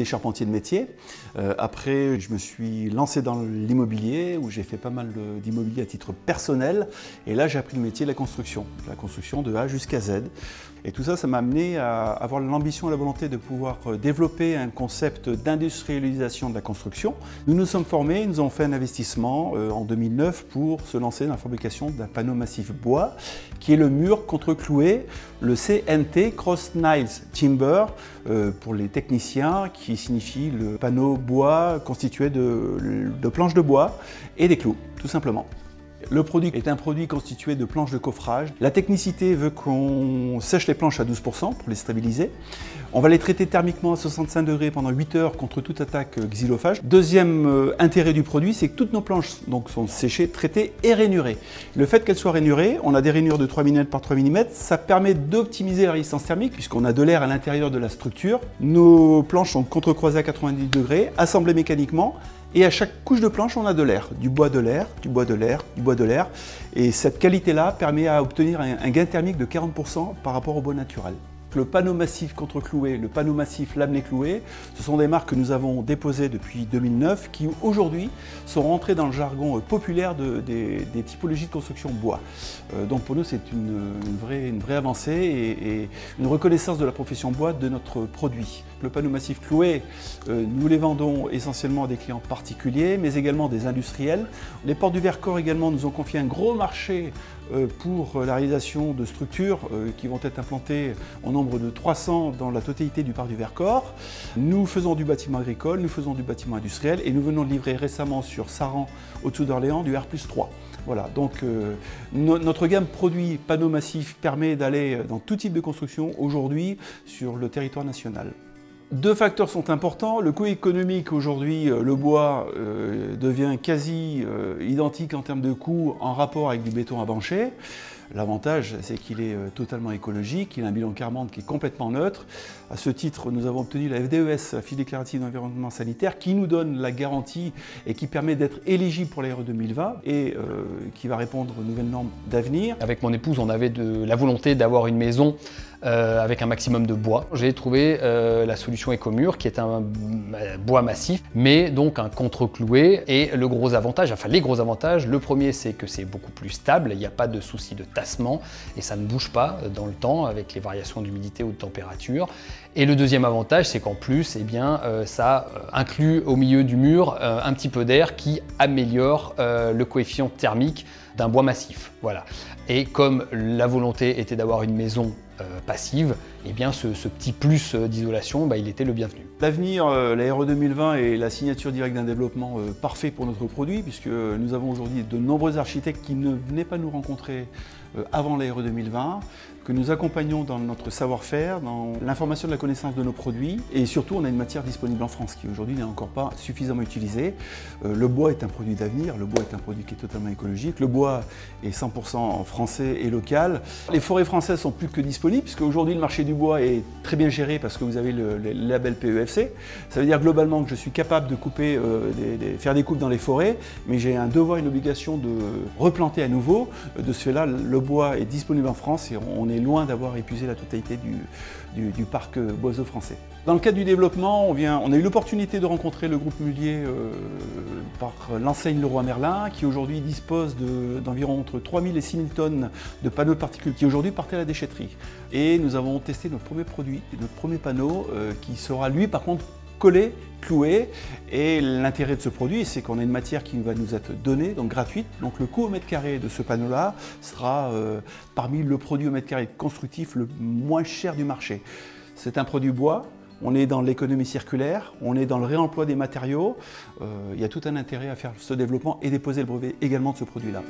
menuisier charpentier de métier. Après, je me suis lancé dans l'immobilier, où j'ai fait pas mal d'immobilier à titre personnel. Et là, j'ai appris le métier de la construction de A jusqu'à Z. Et tout ça, ça m'a amené à avoir l'ambition et la volonté de pouvoir développer un concept d'industrialisation de la construction. Nous nous sommes formés, nous avons fait un investissement en 2009 pour se lancer dans la fabrication d'un panneau massif bois, qui est le mur contre-cloué, le CNT, Cross Nails Timber, pour les techniciens, qui signifie le panneau bois constitué de planches de bois et des clous, tout simplement. Le produit est un produit constitué de planches de coffrage. La technicité veut qu'on sèche les planches à 12% pour les stabiliser. On va les traiter thermiquement à 65 degrés pendant 8 heures contre toute attaque xylophage. Deuxième intérêt du produit, c'est que toutes nos planches sont séchées, traitées et rainurées. Le fait qu'elles soient rainurées, on a des rainures de 3 mm par 3 mm, ça permet d'optimiser la résistance thermique puisqu'on a de l'air à l'intérieur de la structure. Nos planches sont contre-croisées à 90 degrés, assemblées mécaniquement. Et à chaque couche de planche, on a de l'air, du bois de l'air, du bois de l'air, du bois de l'air. Et cette qualité-là permet à obtenir un gain thermique de 40% par rapport au bois naturel. Le panneau massif contre-cloué, le panneau massif laminé cloué, ce sont des marques que nous avons déposées depuis 2009 qui aujourd'hui sont rentrées dans le jargon populaire des typologies de construction bois. Donc pour nous c'est une vraie avancée et une reconnaissance de la profession bois de notre produit. Le panneau massif cloué, nous les vendons essentiellement à des clients particuliers mais également des industriels. Les Portes du Vercors également nous ont confié un gros marché pour la réalisation de structures qui vont être implantées au nombre de 300 dans la totalité du parc du Vercors. Nous faisons du bâtiment agricole, nous faisons du bâtiment industriel et nous venons de livrer récemment sur Saran, au-dessous d'Orléans, du R+3. Voilà, donc notre gamme produit panneaux massifs permet d'aller dans tout type de construction aujourd'hui sur le territoire national. Deux facteurs sont importants. Le coût économique aujourd'hui, le bois devient quasi identique en termes de coût en rapport avec du béton à bancher. L'avantage, c'est qu'il est totalement écologique, il a un bilan carbone qui est complètement neutre. À ce titre, nous avons obtenu la FDES, la fiche déclarative d'environnement sanitaire, qui nous donne la garantie et qui permet d'être éligible pour l'ARE 2020 et qui va répondre aux nouvelles normes d'avenir. Avec mon épouse, on avait la volonté d'avoir une maison avec un maximum de bois. J'ai trouvé la solution Ecomur qui est un bois massif, mais donc un contre-cloué. Et le gros avantage, enfin les gros avantages, le premier c'est que c'est beaucoup plus stable, il n'y a pas de souci de tassement et ça ne bouge pas dans le temps avec les variations d'humidité ou de température. Et le deuxième avantage, c'est qu'en plus, eh bien, ça inclut au milieu du mur un petit peu d'air qui améliore le coefficient thermique d'un bois massif. Voilà. Et comme la volonté était d'avoir une maison passive, eh bien ce petit plus d'isolation, il était le bienvenu. L'avenir, la RE 2020 est la signature directe d'un développement parfait pour notre produit, puisque nous avons aujourd'hui de nombreux architectes qui ne venaient pas nous rencontrer avant la RE 2020, que nous accompagnons dans notre savoir-faire, dans l'information de la connaissance de nos produits, et surtout on a une matière disponible en France qui aujourd'hui n'est encore pas suffisamment utilisée. Le bois est un produit d'avenir, le bois est un produit qui est totalement écologique, le bois est 100% français et local. Les forêts françaises sont plus que disponibles, puisque aujourd'hui le marché du bois est très bien géré parce que vous avez le label PEFC. Ça veut dire globalement que je suis capable de couper, faire des coupes dans les forêts, mais j'ai un devoir, une obligation de replanter à nouveau. De ce fait-là, le bois est disponible en France et on est loin d'avoir épuisé la totalité du parc boiseux français. Dans le cadre du développement, on a eu l'opportunité de rencontrer le groupe Mullier par l'enseigne Leroy Merlin, qui aujourd'hui dispose d'environ entre 3000 et 6000 tonnes de panneaux de particules qui aujourd'hui partent à la déchetterie. Et nous avons testé notre premier produit, notre premier panneau, qui sera lui par contre collé, cloué. Et l'intérêt de ce produit, c'est qu'on a une matière qui va nous être donnée, donc gratuite. Donc le coût au mètre carré de ce panneau-là sera parmi le produit au mètre carré constructif le moins cher du marché. C'est un produit bois. On est dans l'économie circulaire, on est dans le réemploi des matériaux. Il y a tout un intérêt à faire ce développement et déposer le brevet également de ce produit-là.